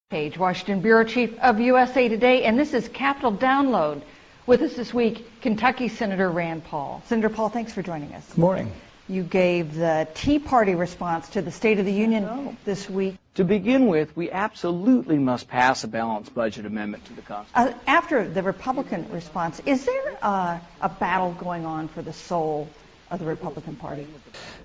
Page, Washington Bureau Chief of USA Today, and this is Capital Download. With us this week, Kentucky Senator Rand Paul. Senator Paul, thanks for joining us. Good morning. You gave the Tea Party response to the State of the Union this week. To begin with, we absolutely must pass a balanced budget amendment to the Constitution. After the Republican response, is there a battle going on for the soul of the Republican Party?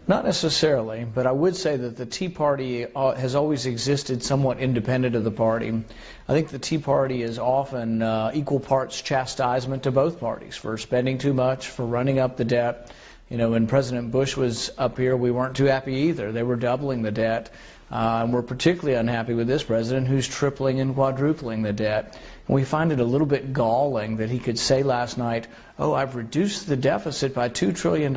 Not necessarily, but I would say that the Tea Party has always existed somewhat independent of the party. I think the Tea Party is often equal parts chastisement to both parties for spending too much, for running up the debt. You know, when President Bush was up here, we weren't too happy either. They were doubling the debt. And we're particularly unhappy with this president who's tripling and quadrupling the debt. And we find it a little bit galling that he could say last night, oh, I've reduced the deficit by $2 trillion.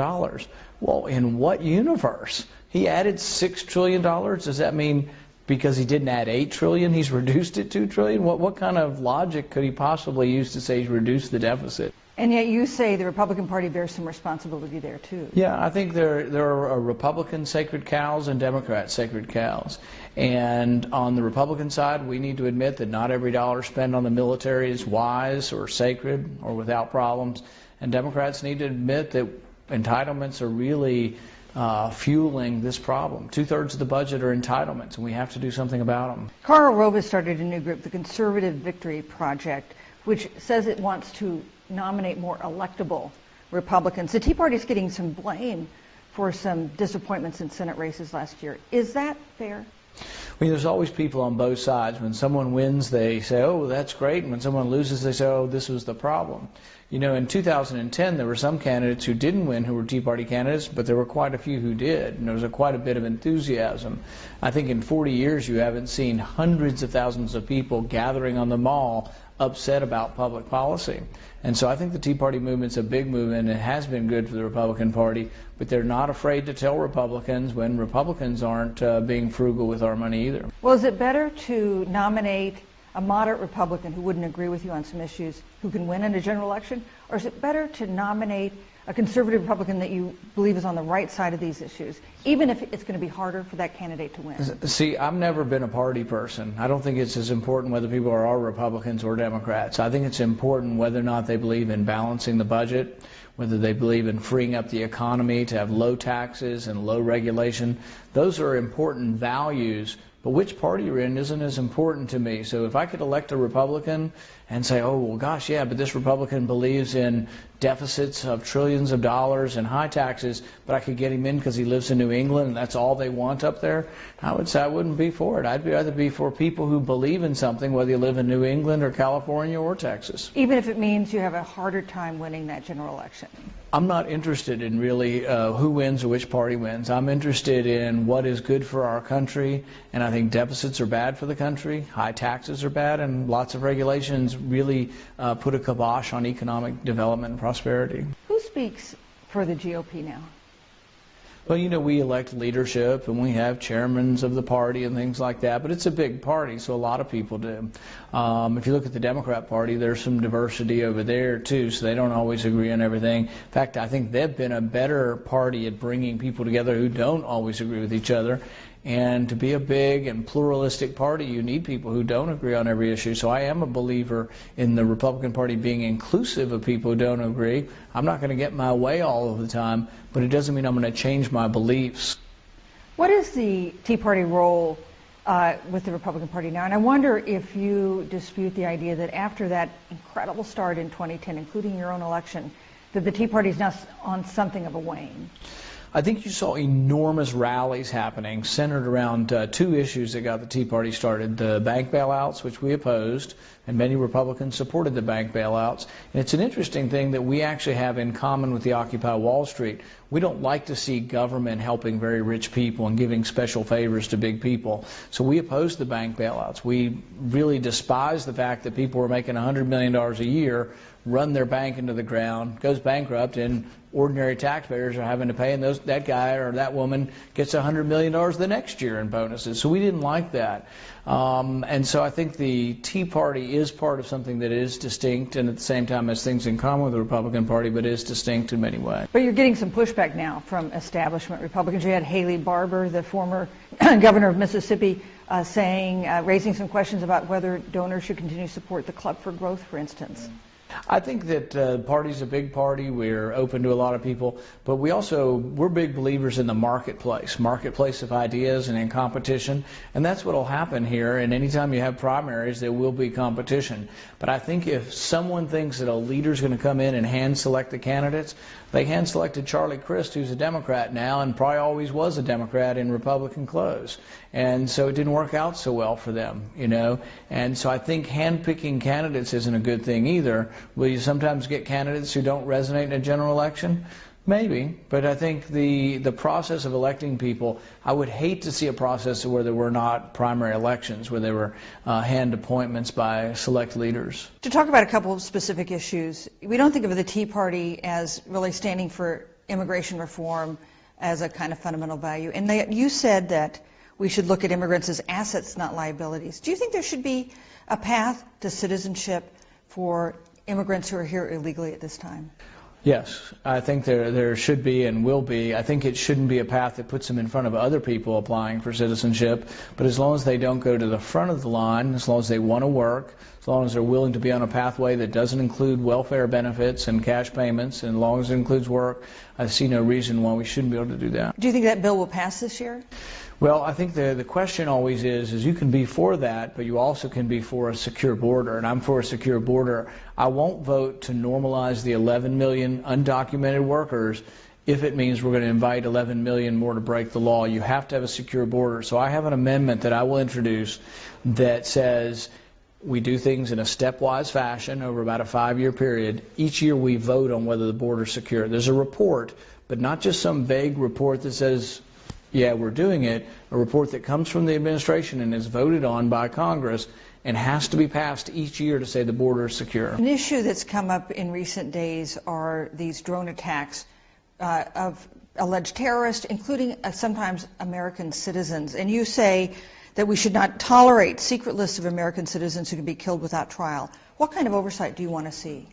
Well, in what universe? He added $6 trillion. Does that mean because he didn't add $8 trillion, he's reduced it $2 trillion? What kind of logic could he possibly use to say he's reduced the deficit? And yet you say the Republican Party bears some responsibility there, too. Yeah, I think there are Republican sacred cows and Democrat sacred cows. And on the Republican side, we need to admit that not every dollar spent on the military is wise or sacred or without problems. And Democrats need to admit that entitlements are really fueling this problem. 2/3 of the budget are entitlements, and we have to do something about them. Karl Rove has started a new group, the Conservative Victory Project, which says it wants to nominate more electable Republicans. The Tea Party is getting some blame for some disappointments in Senate races last year. Is that fair? I mean, there's always people on both sides. When someone wins, they say, oh, that's great. And when someone loses, they say, oh, this was the problem. You know, in 2010, there were some candidates who didn't win who were Tea Party candidates, but there were quite a few who did. And there was quite a bit of enthusiasm. I think in 40 years, you haven't seen hundreds of thousands of people gathering on the mall upset about public policy. And so I think the Tea Party movement's a big movement. It has been good for the Republican Party, but they're not afraid to tell Republicans when Republicans aren't being frugal with our money either. Well, is it better to nominate a moderate Republican who wouldn't agree with you on some issues who can win in a general election, or is it better to nominate a conservative Republican that you believe is on the right side of these issues, even if it's going to be harder for that candidate to win? See, I've never been a party person. I don't think it's as important whether people are all Republicans or Democrats. I think it's important whether or not they believe in balancing the budget, whether they believe in freeing up the economy to have low taxes and low regulation. Those are important values. But which party you're in isn't as important to me. So if I could elect a Republican and say, oh, well, gosh, yeah, but this Republican believes in deficits of trillions of dollars and high taxes, but I could get him in because he lives in New England and that's all they want up there, I would say I wouldn't be for it. I'd rather be for people who believe in something, whether you live in New England or California or Texas. Even if it means you have a harder time winning that general election? I'm not interested in really who wins or which party wins. I'm interested in what is good for our country, and I think deficits are bad for the country, high taxes are bad, and lots of regulations really put a kibosh on economic development and prosperity. Who speaks for the GOP now? Well, you know, we elect leadership and we have chairmen of the party and things like that, but it's a big party, so a lot of people do. If you look at the Democrat Party, there's some diversity over there, too, so they don't always agree on everything. In fact, I think they've been a better party at bringing people together who don't always agree with each other. And to be a big and pluralistic party, you need people who don't agree on every issue. So I am a believer in the Republican Party being inclusive of people who don't agree. I'm not going to get my way all of the time, but it doesn't mean I'm going to change my beliefs. What is the Tea Party role with the Republican Party now? And I wonder if you dispute the idea that after that incredible start in 2010, including your own election, that the Tea Party is now on something of a wane. I think you saw enormous rallies happening centered around two issues that got the Tea Party started. The bank bailouts, which we opposed, and many Republicans supported the bank bailouts. And it's an interesting thing that we actually have in common with the Occupy Wall Street. We don't like to see government helping very rich people and giving special favors to big people. So we opposed the bank bailouts. We really despise the fact that people were making $100 million a year, run their bank into the ground, goes bankrupt, and ordinary taxpayers are having to pay, and that guy or that woman gets $100 million the next year in bonuses. So we didn't like that. And so I think the Tea Party is part of something that is distinct and at the same time has things in common with the Republican Party, but is distinct in many ways. But you're getting some pushback now from establishment Republicans. You had Haley Barbour, the former governor of Mississippi, raising some questions about whether donors should continue to support the Club for Growth, for instance. I think that the party's a big party. We're open to a lot of people, but we're big believers in the marketplace of ideas and in competition, and that's what will happen here. And anytime you have primaries, there will be competition. But I think if someone thinks that a leader's going to come in and hand select the candidates, they hand selected Charlie Crist, who's a Democrat now and probably always was a Democrat in Republican clothes. And so it didn't work out so well for them, you know. And so I think hand-picking candidates isn't a good thing either. Will you sometimes get candidates who don't resonate in a general election? Maybe, but I think the process of electing people, I would hate to see a process where there were not primary elections, where there were hand appointments by select leaders. To talk about a couple of specific issues, we don't think of the Tea Party as really standing for immigration reform as a kind of fundamental value. And you said that we should look at immigrants as assets, not liabilities. Do you think there should be a path to citizenship for immigrants who are here illegally at this time? Yes, I think there should be and will be. I think it shouldn't be a path that puts them in front of other people applying for citizenship, but as long as they don't go to the front of the line, as long as they want to work, as long as they're willing to be on a pathway that doesn't include welfare benefits and cash payments, and as long as it includes work, I see no reason why we shouldn't be able to do that. Do you think that bill will pass this year? Well, I think the question always is you can be for that, but you also can be for a secure border, and I'm for a secure border. I won't vote to normalize the 11 million undocumented workers if it means we're going to invite 11 million more to break the law. You have to have a secure border. So I have an amendment that I will introduce that says we do things in a stepwise fashion over about a 5-year period. Each year we vote on whether the border is secure. There's a report, but not just some vague report that says, yeah, we're doing it, a report that comes from the administration and is voted on by Congress and has to be passed each year to say the border is secure. An issue that's come up in recent days are these drone attacks of alleged terrorists, including sometimes American citizens. And you say that we should not tolerate secret lists of American citizens who can be killed without trial. What kind of oversight do you want to see?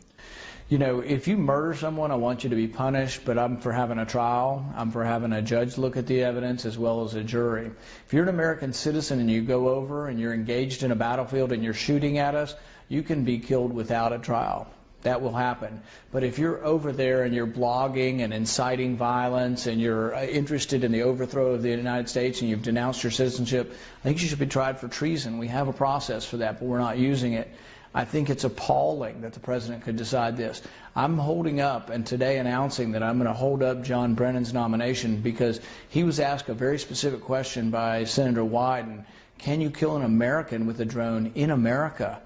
You know, if you murder someone, I want you to be punished, but I'm for having a trial. I'm for having a judge look at the evidence as well as a jury. If you're an American citizen and you go over and you're engaged in a battlefield and you're shooting at us, you can be killed without a trial. That will happen. But if you're over there and you're blogging and inciting violence and you're interested in the overthrow of the United States and you've denounced your citizenship, I think you should be tried for treason. We have a process for that, but we're not using it. I think it's appalling that the president could decide this. I'm holding up and today announcing that I'm going to hold up John Brennan's nomination because he was asked a very specific question by Senator Wyden. Can you kill an American with a drone in America?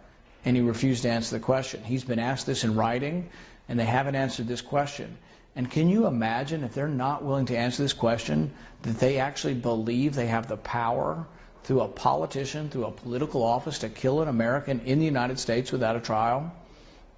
And he refused to answer the question. He's been asked this in writing, and they haven't answered this question. And can you imagine if they're not willing to answer this question, that they actually believe they have the power through a politician, through a political office, to kill an American in the United States without a trial?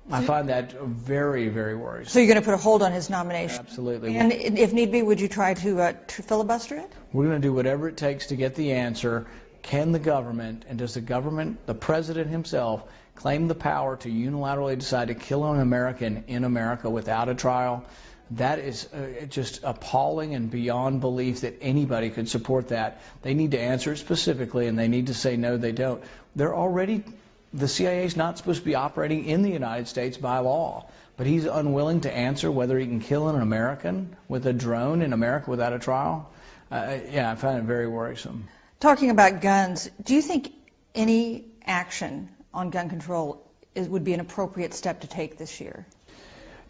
I find that very, very worrisome. So you're going to put a hold on his nomination? Absolutely. And if need be, would you try to filibuster it? We're going to do whatever it takes to get the answer. Can the government, and does the government, the president himself, claim the power to unilaterally decide to kill an American in America without a trial? That is just appalling and beyond belief that anybody could support that. They need to answer it specifically, and they need to say no, they don't. The CIA is not supposed to be operating in the United States by law, but he's unwilling to answer whether he can kill an American with a drone in America without a trial. I find it very worrisome. Talking about guns, do you think any action on gun control would be an appropriate step to take this year?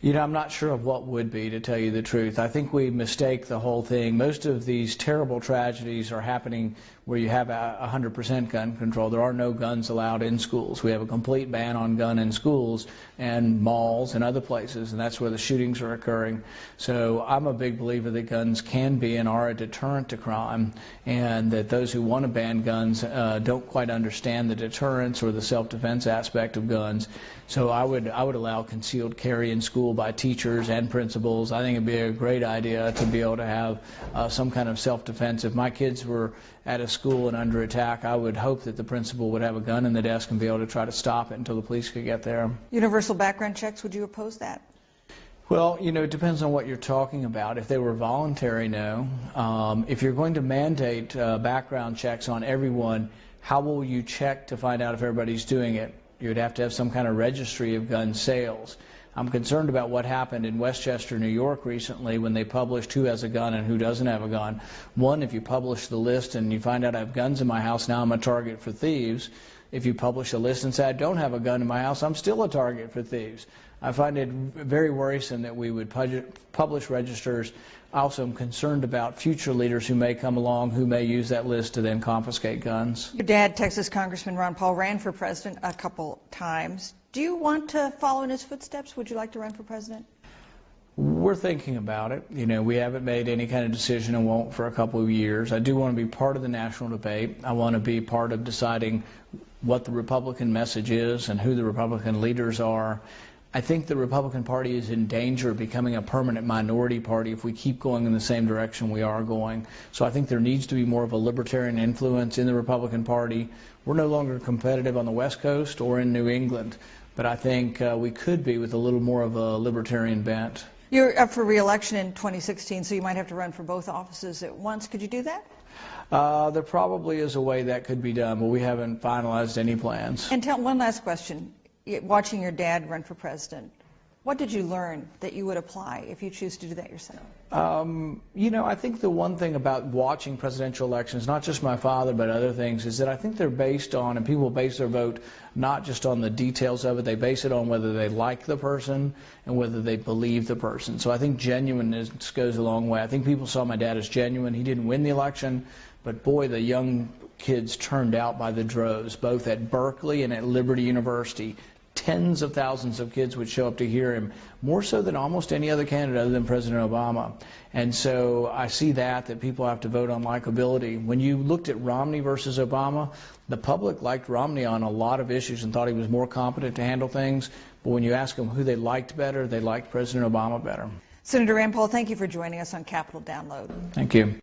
You know, I'm not sure of what would be, to tell you the truth. I think we mistake the whole thing. Most of these terrible tragedies are happening where you have 100% gun control. There are no guns allowed in schools. We have a complete ban on gun in schools and malls and other places, and that's where the shootings are occurring. So I'm a big believer that guns can be and are a deterrent to crime, and that those who want to ban guns don't quite understand the deterrence or the self-defense aspect of guns. So I would allow concealed carry in school by teachers and principals. I think it'd be a great idea to be able to have some kind of self-defense. If my kids were at a school and under attack, I would hope that the principal would have a gun in the desk and be able to try to stop it until the police could get there. Universal background checks, would you oppose that? Well, it depends on what you're talking about. If they were voluntary, no. If you're going to mandate background checks on everyone, how will you check to find out if everybody's doing it? You would have to have some kind of registry of gun sales. I'm concerned about what happened in Westchester, New York recently when they published who has a gun and who doesn't have a gun. One, if you publish the list and you find out I have guns in my house, now I'm a target for thieves. If you publish a list and say I don't have a gun in my house, I'm still a target for thieves. I find it very worrisome that we would publish registers. I also am concerned about future leaders who may come along who may use that list to then confiscate guns. Your dad, Texas Congressman Ron Paul, ran for president a couple times. Do you want to follow in his footsteps? Would you like to run for president? We're thinking about it. We haven't made any kind of decision and won't for a couple of years. I do want to be part of the national debate. I want to be part of deciding what the Republican message is and who the Republican leaders are. I think the Republican Party is in danger of becoming a permanent minority party if we keep going in the same direction we are going. So I think there needs to be more of a libertarian influence in the Republican Party. We're no longer competitive on the West Coast or in New England, but I think we could be with a little more of a libertarian bent. You're up for re-election in 2016, so you might have to run for both offices at once. Could you do that? There probably is a way that could be done, but we haven't finalized any plans. And one last question. Watching your dad run for president, what did you learn that you would apply if you choose to do that yourself? I think the one thing about watching presidential elections, not just my father but other things, is that I think they're based on, and people base their vote not just on the details of it, they base it on whether they like the person and whether they believe the person. So I think genuineness goes a long way. I think people saw my dad as genuine. He didn't win the election, but boy, the young kids turned out by the droves, both at Berkeley and at Liberty University. Tens of thousands of kids would show up to hear him, more so than almost any other candidate other than President Obama. And so I see that people have to vote on likability. When you looked at Romney versus Obama, the public liked Romney on a lot of issues and thought he was more competent to handle things. But when you ask them who they liked better, they liked President Obama better. Senator Rand Paul, thank you for joining us on Capitol Download. Thank you.